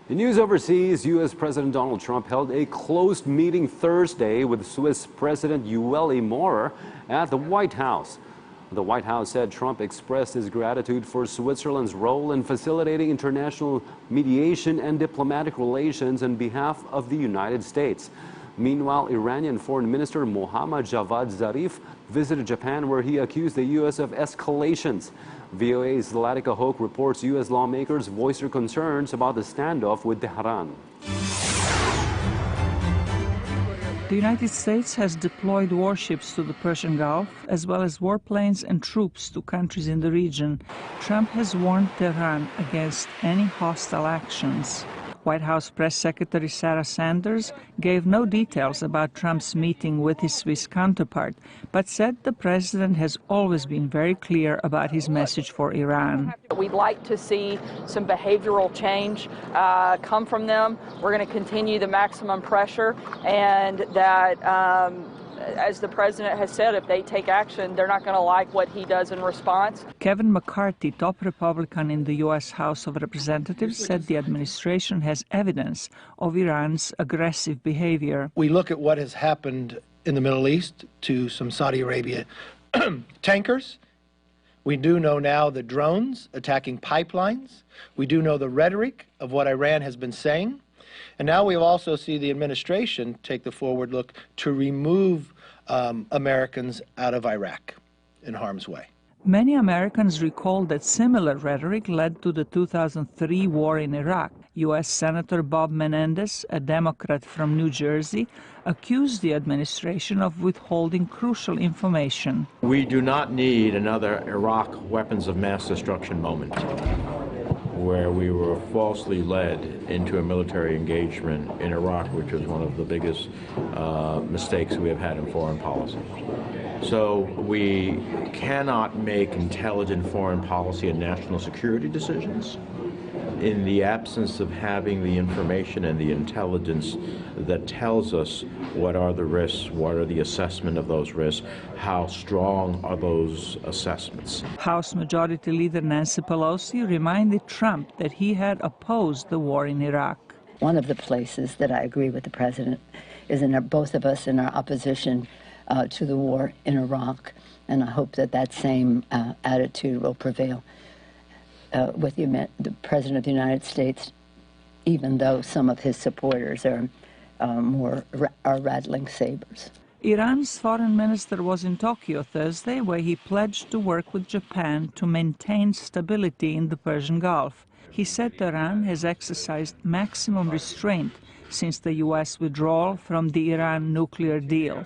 In news overseas, U.S. President Donald Trump held a closed meeting Thursday with Swiss President Ueli Maurer at the White House. The White House said Trump expressed his gratitude for Switzerland's role in facilitating international mediation and diplomatic relations on behalf of the United States. Meanwhile, Iranian Foreign Minister Mohammad Javad Zarif visited Japan, where he accused the U.S. of escalations. VOA's Zlatica Hoke reports U.S. lawmakers voiced their concerns about the standoff with Tehran. The United States has deployed warships to the Persian Gulf, as well as warplanes and troops to countries in the region. Trump has warned Tehran against any hostile actions. White House Press Secretary Sarah Sanders gave no details about Trump's meeting with his Swiss counterpart, but said the president has always been very clear about his message for Iran. We'd like to see some behavioral change come from them. We're going to continue the maximum pressure, and that as the president has said, if they take action, they're not going to like what he does in response. Kevin McCarthy, top Republican in the U.S. House of Representatives, said the administration has evidence of Iran's aggressive behavior. We look at what has happened in the Middle East to some Saudi Arabia tankers. We do know now the drones attacking pipelines. We do know the rhetoric of what Iran has been saying. And now we also see the administration take the forward look to remove Americans out of Iraq in harm's way. Many Americans recall that similar rhetoric led to the 2003 war in Iraq. U.S. Senator Bob Menendez, a Democrat from New Jersey, accused the administration of withholding crucial information. We do not need another Iraq weapons of mass destruction moment, where we were falsely led into a military engagement in Iraq, which was one of the biggest mistakes we have had in foreign policy. So we cannot make intelligent foreign policy and national security decisions in the absence of having the information and the intelligence that tells us what are the risks, what are the assessment of those risks, how strong are those assessments. House Majority Leader Nancy Pelosi reminded Trump that he had opposed the war in Iraq. One of the places that I agree with the president is in both of us in our opposition to the war in Iraq, and I hope that that same attitude will prevail with the President of the United States, even though some of his supporters are rattling sabers. Iran's foreign minister was in Tokyo Thursday, where he pledged to work with Japan to maintain stability in the Persian Gulf. He said Tehran has exercised maximum restraint since the U.S. withdrawal from the Iran nuclear deal.